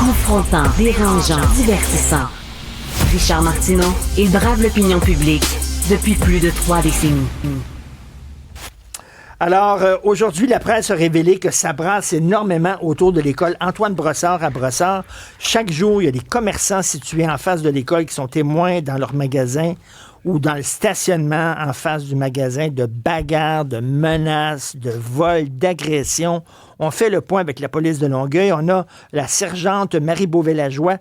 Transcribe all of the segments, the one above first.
Confrontant, dérangeant, divertissant. Richard Martineau, il brave l'opinion publique depuis plus de 3 décennies. Alors, aujourd'hui, la presse a révélé que ça brasse énormément autour de l'école Antoine Brossard à Brossard. Chaque jour, il y a des commerçants situés en face de l'école qui sont témoins dans leur magasin ou dans le stationnement en face du magasin de bagarres, de menaces, de vols, d'agressions. On fait le point avec la police de Longueuil. On a la sergente Marie Beauvais-Lajoie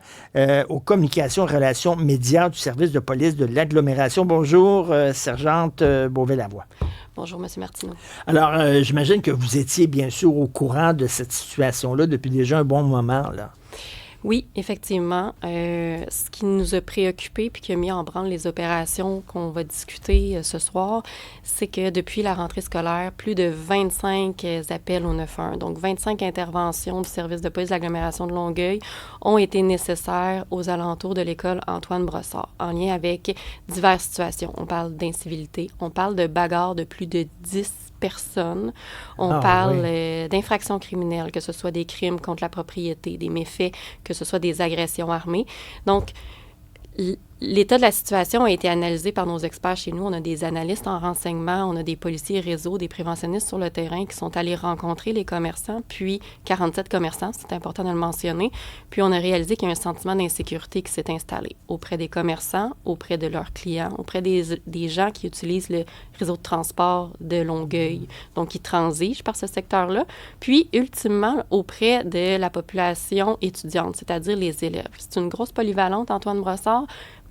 aux communications et relations médias du service de police de l'agglomération. Bonjour, sergente Beauvais-Lajoie. Bonjour, M. Martineau. Alors, j'imagine que vous étiez bien sûr au courant de cette situation-là depuis déjà un bon moment, là. Oui, effectivement. Ce qui nous a préoccupés puis qui a mis en branle les opérations qu'on va discuter ce soir, c'est que depuis la rentrée scolaire, plus de 25 appels au 911, donc 25 interventions du service de police de l'agglomération de Longueuil ont été nécessaires aux alentours de l'école Antoine Brossard, en lien avec diverses situations. On parle d'incivilité, on parle de bagarres de plus de 10 personnes. On parle d'infractions criminelles, que ce soit des crimes contre la propriété, des méfaits, que ce soit des agressions armées. Donc, l'état de la situation a été analysé par nos experts chez nous. On a des analystes en renseignement, on a des policiers réseau, des préventionnistes sur le terrain qui sont allés rencontrer les commerçants, puis 47 commerçants, c'est important de le mentionner. Puis on a réalisé qu'il y a un sentiment d'insécurité qui s'est installé auprès des commerçants, auprès de leurs clients, auprès des gens qui utilisent le réseau de transport de Longueuil, donc qui transigent par ce secteur-là, puis ultimement auprès de la population étudiante, c'est-à-dire les élèves. C'est une grosse polyvalente, Antoine Brossard,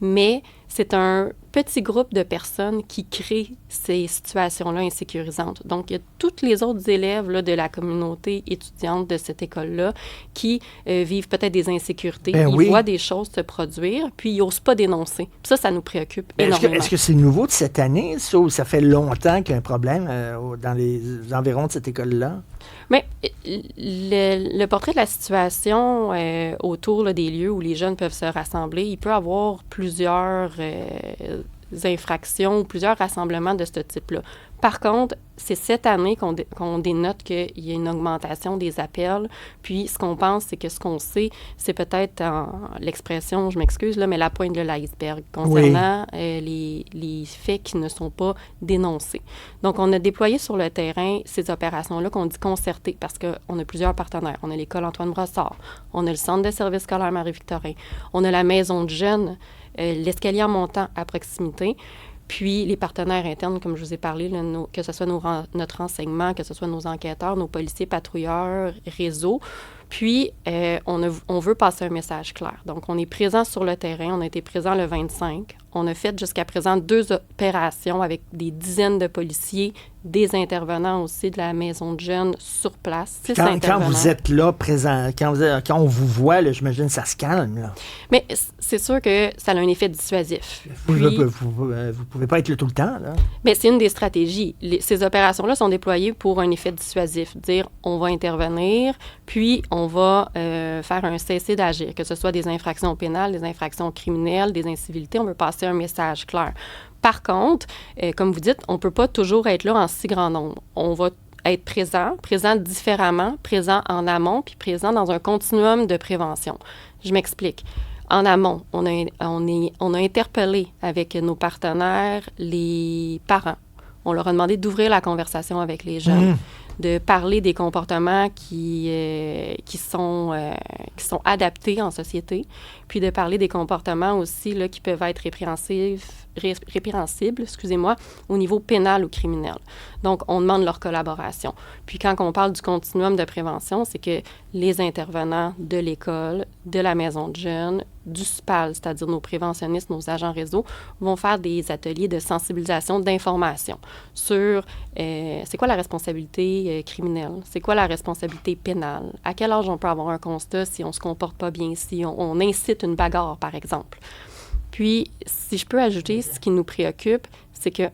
mais c'est un petit groupe de personnes qui créent ces situations-là insécurisantes. Donc, il y a tous les autres élèves là, de la communauté étudiante de cette école-là qui vivent peut-être des insécurités. Ils voient des choses se produire, puis ils n'osent pas dénoncer. Puis ça nous préoccupe énormément. Est-ce que c'est nouveau de cette année, ça, ou ça fait longtemps qu'il y a un problème dans les environs de cette école-là? Mais le portrait de la situation autour là, des lieux où les jeunes peuvent se rassembler, il peut avoir plusieurs infractions ou plusieurs rassemblements de ce type-là. Par contre, c'est cette année qu'on dénote qu'il y a une augmentation des appels. Puis, ce qu'on pense, c'est que ce qu'on sait, c'est peut-être l'expression, je m'excuse, là, mais la pointe de l'iceberg concernant les faits qui ne sont pas dénoncés. Donc, on a déployé sur le terrain ces opérations-là qu'on dit concertées parce qu'on a plusieurs partenaires. On a l'école Antoine Brossard, on a le centre de service scolaire Marie-Victorin, on a la maison de jeunes, l'escalier en montant à proximité. Puis, les partenaires internes, comme je vous ai parlé, là, que ce soit notre renseignement, que ce soit nos enquêteurs, nos policiers, patrouilleurs, réseau. Puis, on veut passer un message clair. Donc, on est présent sur le terrain. On a été présent le 25. On a fait jusqu'à présent 2 opérations avec des dizaines de policiers, des intervenants aussi de la maison de jeunes sur place. Quand vous êtes là, présent, quand on vous voit, là, j'imagine que ça se calme. Là. Mais c'est sûr que ça a un effet dissuasif. Vous ne pouvez pas être là tout le temps. Là. Mais c'est une des stratégies. Ces opérations-là sont déployées pour un effet dissuasif. Dire, on va intervenir, puis on va faire un cessez d'agir, que ce soit des infractions pénales, des infractions criminelles, des incivilités. On veut passer un message clair. Par contre, comme vous dites, on ne peut pas toujours être là en si grand nombre. On va être présent différemment, présent en amont, puis présent dans un continuum de prévention. Je m'explique. En amont, on a interpellé avec nos partenaires les parents. On leur a demandé d'ouvrir la conversation avec les jeunes, de parler des comportements qui sont adaptés en société, puis de parler des comportements aussi là, qui peuvent être répréhensibles, au niveau pénal ou criminel. Donc, on demande leur collaboration. Puis quand on parle du continuum de prévention, c'est que les intervenants de l'école, de la maison de jeunes, du SPAL, c'est-à-dire nos préventionnistes, nos agents réseau, vont faire des ateliers de sensibilisation, d'information sur c'est quoi la responsabilité criminelle, c'est quoi la responsabilité pénale, à quel âge on peut avoir un constat si on ne se comporte pas bien, si on incite une bagarre, par exemple. Puis, si je peux ajouter, ce qui nous préoccupe, c'est que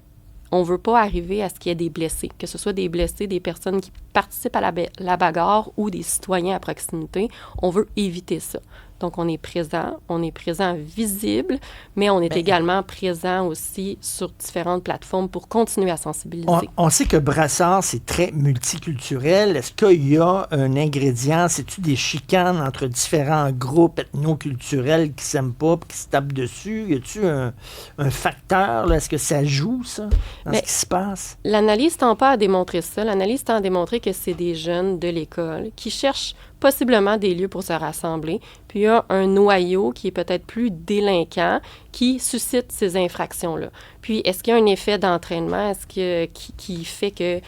on ne veut pas arriver à ce qu'il y ait des blessés, que ce soit des blessés, des personnes qui participent à la bagarre ou des citoyens à proximité. On veut éviter ça. Donc, on est présent visible, mais on est également présent aussi sur différentes plateformes pour continuer à sensibiliser. On sait que Brassard, c'est très multiculturel. Est-ce qu'il y a un ingrédient, c'est-tu des chicanes entre différents groupes ethnoculturels qui ne s'aiment pas et qui se tapent dessus? Y a-tu un facteur, là? Est-ce que ça joue, ça, dans ce qui se passe? L'analyse tend pas à démontrer ça. L'analyse tend à démontrer que c'est des jeunes de l'école qui cherchent possiblement des lieux pour se rassembler. Puis il y a un noyau qui est peut-être plus délinquant qui suscite ces infractions-là. Puis est-ce qu'il y a un effet d'entraînement? Qui fait que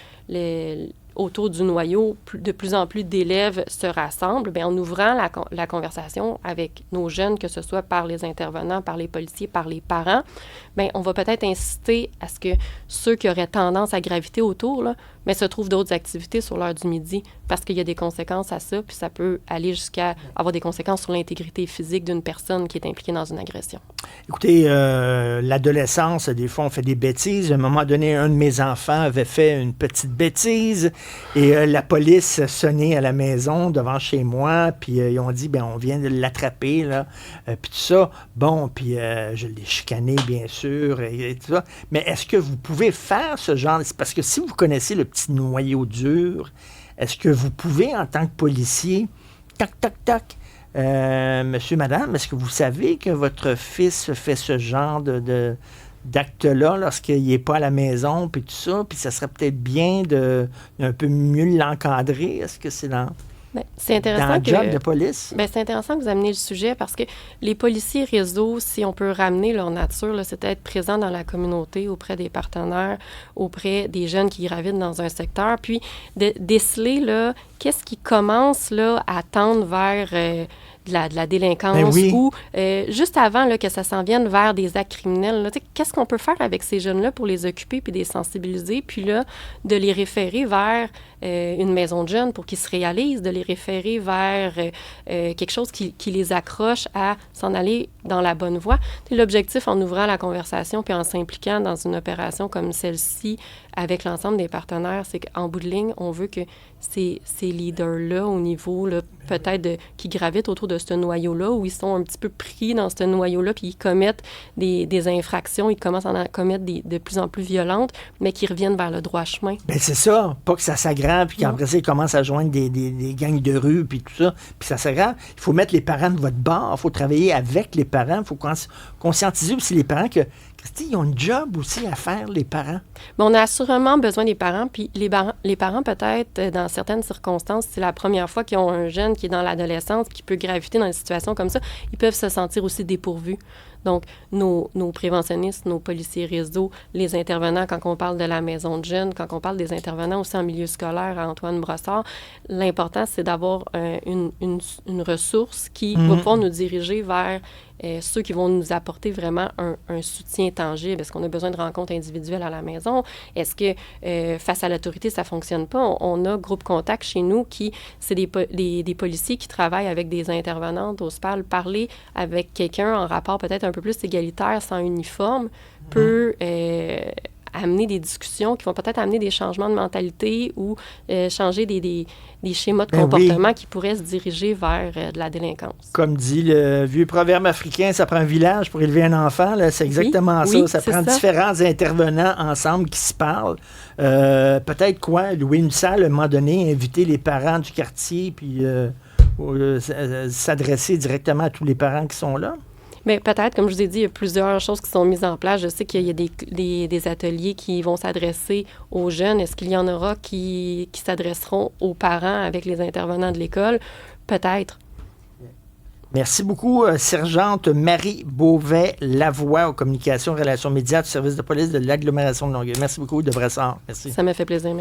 autour du noyau, de plus en plus d'élèves se rassemblent? Bien, en ouvrant la conversation avec nos jeunes, que ce soit par les intervenants, par les policiers, par les parents, bien, on va peut-être inciter à ce que ceux qui auraient tendance à graviter autour, là, mais se trouvent d'autres activités sur l'heure du midi, parce qu'il y a des conséquences à ça, puis ça peut aller jusqu'à avoir des conséquences sur l'intégrité physique d'une personne qui est impliquée dans une agression. Écoutez, l'adolescence, des fois, on fait des bêtises. À un moment donné, un de mes enfants avait fait une petite bêtise et la police sonnait à la maison devant chez moi, puis ils ont dit, bien, on vient de l'attraper, là, puis tout ça. Bon, puis je l'ai chicané, bien sûr, et tout ça. Mais est-ce que vous pouvez faire ce genre... Parce que si vous connaissez le petit noyau dur, est-ce que vous pouvez, en tant que policier, tac, monsieur, madame, est-ce que vous savez que votre fils fait ce genre d'acte-là lorsqu'il n'est pas à la maison, puis tout ça, puis ça serait peut-être bien d'un peu mieux l'encadrer? Est-ce que c'est dans le job de police? Bien, c'est intéressant que vous ameniez le sujet parce que les policiers réseau, si on peut ramener leur nature, là, c'est être présent dans la communauté, auprès des partenaires, auprès des jeunes qui gravitent dans un secteur, puis de déceler là, qu'est-ce qui commence là, à tendre vers de la délinquance ou juste avant là, que ça s'en vienne vers des actes criminels. Là, qu'est-ce qu'on peut faire avec ces jeunes-là pour les occuper puis les sensibiliser, puis là, de les référer vers une maison de jeunes pour qu'ils se réalisent, de les référer vers quelque chose qui les accroche à s'en aller dans la bonne voie. L'objectif en ouvrant la conversation puis en s'impliquant dans une opération comme celle-ci avec l'ensemble des partenaires, c'est qu'en bout de ligne, on veut que ces leaders-là, au niveau là, peut-être qui gravitent autour de ce noyau-là, où ils sont un petit peu pris dans ce noyau-là, puis ils commettent des infractions, ils commencent à en commettre de plus en plus violentes, mais qui reviennent vers le droit chemin. Bien, c'est ça. Pas que ça s'aggrave, puis qu'après ça, ils commencent à joindre des gangs de rue, puis tout ça, puis ça s'aggrave. Il faut mettre les parents de votre bord, il faut travailler avec les parents, il faut conscientiser aussi les parents que Christy, ils ont un job aussi à faire, les parents. Mais on a assurément besoin des parents, puis les parents, peut-être, dans certaines circonstances, c'est la première fois qu'ils ont un jeune qui est dans l'adolescence, qui peut graviter dans des situations comme ça, ils peuvent se sentir aussi dépourvus. Donc, nos préventionnistes, nos policiers réseau, les intervenants, quand on parle de la maison de jeunes, quand on parle des intervenants aussi en milieu scolaire à Antoine Brossard, l'important, c'est d'avoir une ressource qui va pouvoir nous diriger vers ceux qui vont nous apporter vraiment un soutien tangible. Est-ce qu'on a besoin de rencontres individuelles à la maison? Est-ce que face à l'autorité, ça ne fonctionne pas? On a Groupe Contact chez nous c'est des policiers qui travaillent avec des intervenantes au SPAL. Parler avec quelqu'un en rapport peut-être un peu plus égalitaire, sans uniforme, peut amener des discussions qui vont peut-être amener des changements de mentalité ou changer des schémas de comportement qui pourraient se diriger vers de la délinquance. Comme dit le vieux proverbe africain, ça prend un village pour élever un enfant. Là, c'est exactement ça. Ça prend différents intervenants ensemble qui se parlent. Peut-être louer une salle à un moment donné, inviter les parents du quartier, puis s'adresser directement à tous les parents qui sont là. Mais peut-être, comme je vous ai dit, il y a plusieurs choses qui sont mises en place. Je sais qu'il y a des ateliers qui vont s'adresser aux jeunes. Est-ce qu'il y en aura qui s'adresseront aux parents avec les intervenants de l'école? Peut-être. Merci beaucoup, sergente Marie Beauvais-Lavoie aux communications, relations médias du service de police de l'agglomération de Longueuil. Merci beaucoup, de Brassard. Merci. Ça m'a fait plaisir.